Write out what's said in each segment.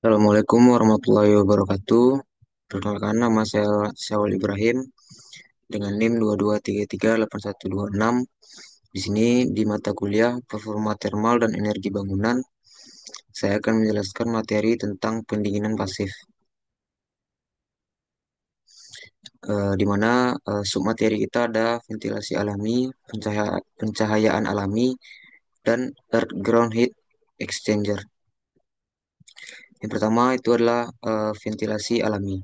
Assalamualaikum warahmatullahi wabarakatuh. Perkenalkan nama saya Syawal Ibrahim dengan NIM 22338126. Di sini di mata kuliah Performa Termal dan Energi Bangunan, saya akan menjelaskan materi tentang pendinginan pasif. Di mana submateri kita ada ventilasi alami, pencahayaan alami, dan earth ground heat exchanger. Yang pertama itu adalah ventilasi alami.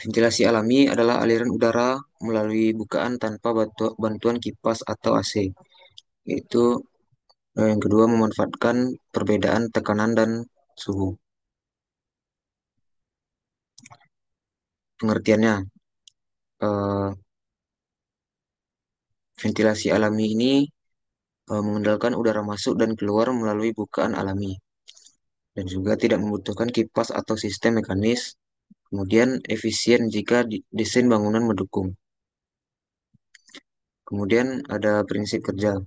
Ventilasi alami adalah aliran udara melalui bukaan tanpa bantuan kipas atau AC. Yaitu yang kedua memanfaatkan perbedaan tekanan dan suhu. Pengertiannya, eh, ventilasi alami ini mengandalkan udara masuk dan keluar melalui bukaan alami dan juga tidak membutuhkan kipas atau sistem mekanis. Kemudian efisien jika desain bangunan mendukung. Kemudian ada prinsip kerja.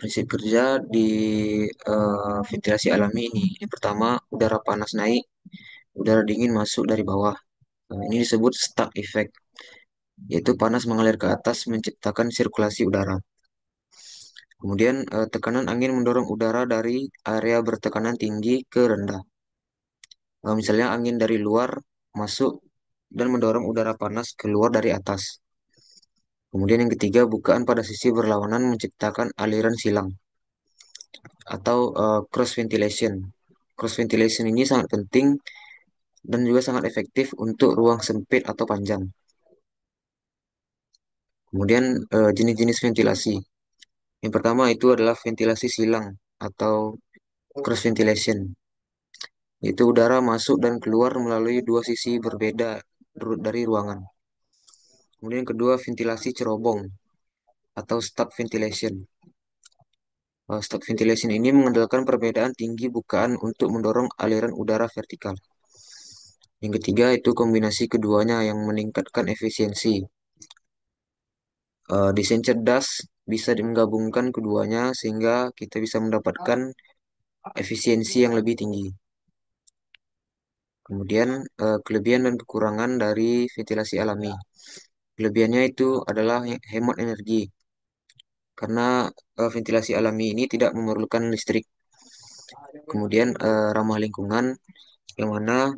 Prinsip kerja di ventilasi alami ini. Yang pertama, udara panas naik, udara dingin masuk dari bawah. Ini disebut stuck effect, yaitu panas mengalir ke atas menciptakan sirkulasi udara. Kemudian, tekanan angin mendorong udara dari area bertekanan tinggi ke rendah. Misalnya angin dari luar masuk dan mendorong udara panas keluar dari atas. Kemudian yang ketiga, bukaan pada sisi berlawanan menciptakan aliran silang atau cross ventilation. Cross ventilation ini sangat penting dan juga sangat efektif untuk ruang sempit atau panjang. Kemudian jenis-jenis ventilasi. Yang pertama itu adalah ventilasi silang atau cross ventilation. Itu udara masuk dan keluar melalui dua sisi berbeda dari ruangan. Kemudian yang kedua ventilasi cerobong atau stop ventilation. Stop ventilation ini mengandalkan perbedaan tinggi bukaan untuk mendorong aliran udara vertikal. Yang ketiga itu kombinasi keduanya yang meningkatkan efisiensi. Desain cerdas bisa menggabungkan keduanya sehingga kita bisa mendapatkan efisiensi yang lebih tinggi. Kemudian kelebihan dan kekurangan dari ventilasi alami. Kelebihannya itu adalah hemat energi karena ventilasi alami ini tidak memerlukan listrik. Kemudian ramah lingkungan yang mana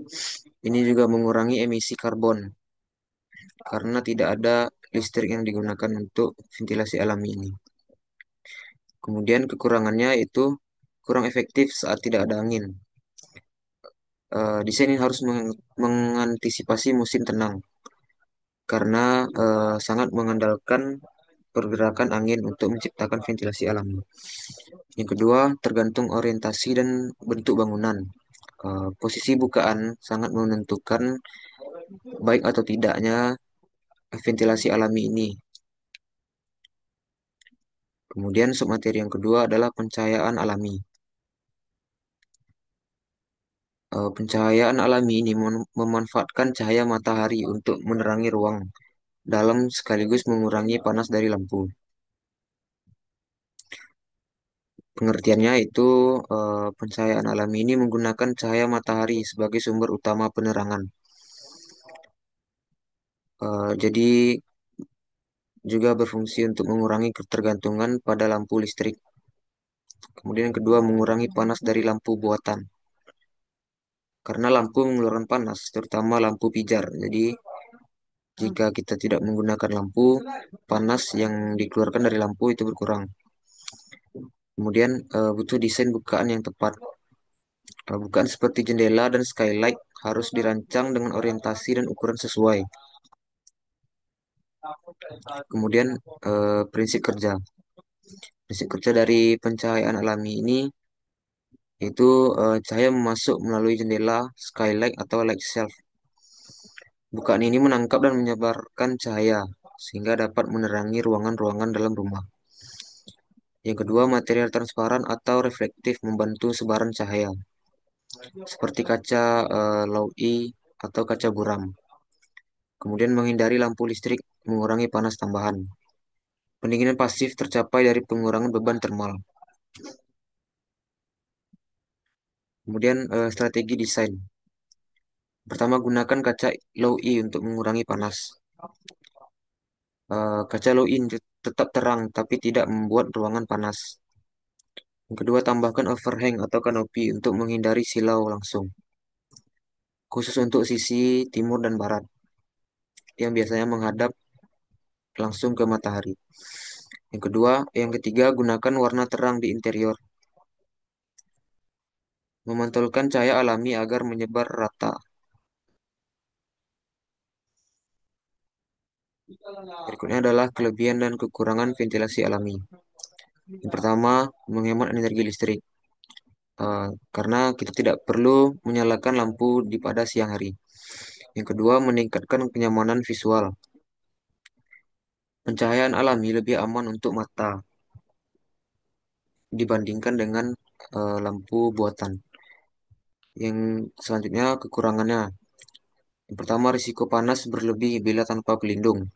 ini juga mengurangi emisi karbon karena tidak ada listrik yang digunakan untuk ventilasi alami ini. Kemudian kekurangannya itu kurang efektif saat tidak ada angin. Desain ini harus mengantisipasi musim tenang karena sangat mengandalkan pergerakan angin untuk menciptakan ventilasi alami. Yang kedua, tergantung orientasi dan bentuk bangunan. Posisi bukaan sangat menentukan baik atau tidaknya ventilasi alami ini. Kemudian submateri yang kedua adalah pencahayaan alami. Pencahayaan alami ini memanfaatkan cahaya matahari untuk menerangi ruang dalam sekaligus mengurangi panas dari lampu. Pengertiannya itu pencahayaan alami ini menggunakan cahaya matahari sebagai sumber utama penerangan. Jadi juga berfungsi untuk mengurangi ketergantungan pada lampu listrik. Kemudian yang kedua mengurangi panas dari lampu buatan. Karena lampu mengeluarkan panas, terutama lampu pijar. Jadi jika kita tidak menggunakan lampu, panas yang dikeluarkan dari lampu itu berkurang. Kemudian butuh desain bukaan yang tepat. Bukaan seperti jendela dan skylight harus dirancang dengan orientasi dan ukuran sesuai. Kemudian prinsip kerja. Prinsip kerja dari pencahayaan alami ini yaitu cahaya masuk melalui jendela, skylight atau light shelf. Bukaan ini menangkap dan menyebarkan cahaya sehingga dapat menerangi ruangan-ruangan dalam rumah. Yang kedua, material transparan atau reflektif membantu sebaran cahaya, seperti kaca low E atau kaca buram. Kemudian menghindari lampu listrik, mengurangi panas tambahan. Pendinginan pasif tercapai dari pengurangan beban termal. Kemudian strategi desain. Pertama, gunakan kaca low E untuk mengurangi panas. Kaca low E tetap terang tapi tidak membuat ruangan panas. Yang kedua, tambahkan overhang atau kanopi untuk menghindari silau langsung. Khusus untuk sisi timur dan barat yang biasanya menghadap langsung ke matahari. Yang ketiga, gunakan warna terang di interior. Memantulkan cahaya alami agar menyebar rata. Berikutnya adalah kelebihan dan kekurangan ventilasi alami. Yang pertama, menghemat energi listrik. Karena kita tidak perlu menyalakan lampu pada siang hari. Yang kedua, meningkatkan kenyamanan visual. Pencahayaan alami lebih aman untuk mata dibandingkan dengan lampu buatan. Yang selanjutnya, kekurangannya. Yang pertama, risiko panas berlebih bila tanpa pelindung.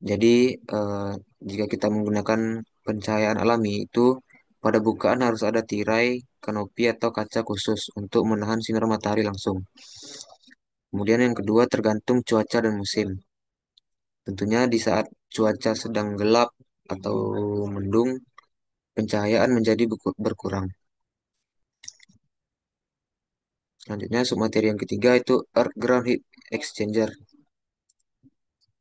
Jadi, eh, jika kita menggunakan pencahayaan alami itu, pada bukaan harus ada tirai, kanopi, atau kaca khusus untuk menahan sinar matahari langsung. Kemudian yang kedua, tergantung cuaca dan musim. Tentunya di saat cuaca sedang gelap atau mendung, pencahayaan menjadi berkurang. Selanjutnya, submateri yang ketiga itu Earth Ground Heat Exchanger.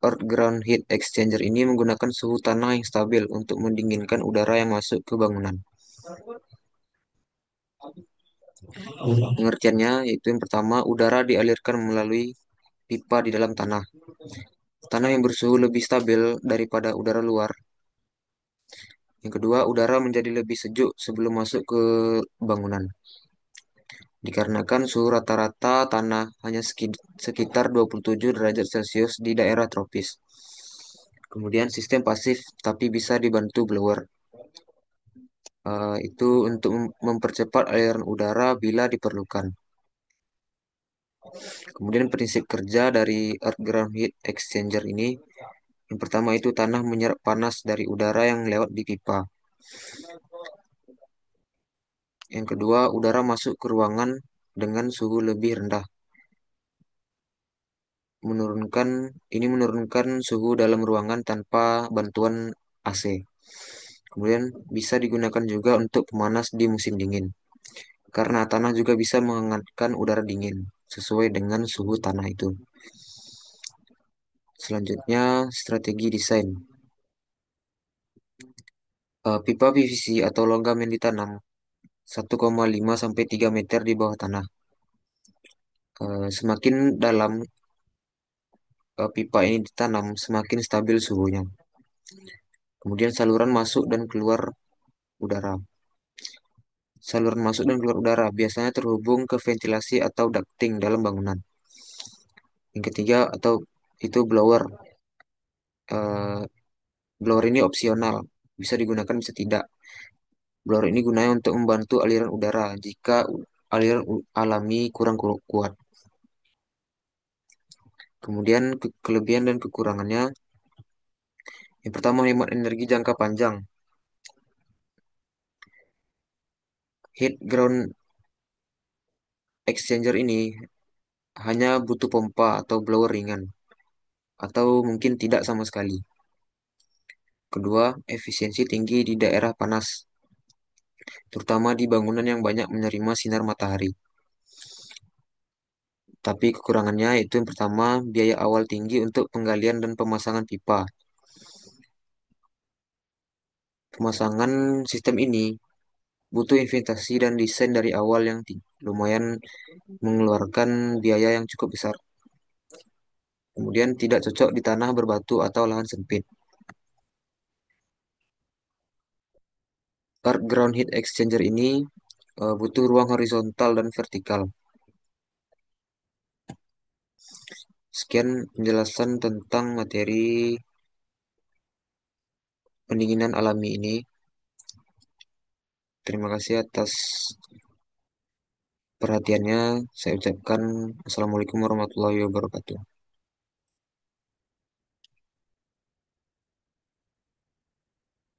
Earth Ground Heat Exchanger ini menggunakan suhu tanah yang stabil untuk mendinginkan udara yang masuk ke bangunan. Pengertiannya yaitu yang pertama, udara dialirkan melalui pipa di dalam tanah. Tanah yang bersuhu lebih stabil daripada udara luar. Yang kedua, udara menjadi lebih sejuk sebelum masuk ke bangunan. Dikarenakan suhu rata-rata tanah hanya sekitar 27 derajat Celcius di daerah tropis. Kemudian sistem pasif tapi bisa dibantu blower. Itu untuk mempercepat aliran udara bila diperlukan. Kemudian prinsip kerja dari Earth Ground Heat Exchanger ini, yang pertama itu tanah menyerap panas dari udara yang lewat di pipa. Yang kedua, udara masuk ke ruangan dengan suhu lebih rendah. Menurunkan menurunkan suhu dalam ruangan tanpa bantuan AC. Kemudian bisa digunakan juga untuk pemanas di musim dingin. Karena tanah juga bisa menghangatkan udara dingin sesuai dengan suhu tanah itu. Selanjutnya, strategi desain. Pipa PVC atau logam yang ditanam 1,5 sampai 3 meter di bawah tanah. Semakin dalam pipa ini ditanam, semakin stabil suhunya. Kemudian saluran masuk dan keluar udara. Saluran masuk dan keluar udara biasanya terhubung ke ventilasi atau ducting dalam bangunan. Yang ketiga atau itu blower. Eh, Blower ini opsional, bisa digunakan bisa tidak. Blower ini gunanya untuk membantu aliran udara jika aliran alami kurang kuat. Kemudian kelebihan dan kekurangannya. Yang pertama, hemat energi jangka panjang. Heat ground exchanger ini hanya butuh pompa atau blower ringan, atau mungkin tidak sama sekali. Kedua, efisiensi tinggi di daerah panas, terutama di bangunan yang banyak menerima sinar matahari. Tapi kekurangannya itu yang pertama, biaya awal tinggi untuk penggalian dan pemasangan pipa. Pemasangan sistem ini butuh investasi dan desain dari awal yang lumayan mengeluarkan biaya yang cukup besar. Kemudian tidak cocok di tanah berbatu atau lahan sempit. Earth Ground Heat Exchanger ini butuh ruang horizontal dan vertikal. Sekian penjelasan tentang materi pendinginan alami ini. Terima kasih atas perhatiannya. Saya ucapkan Assalamualaikum warahmatullahi wabarakatuh.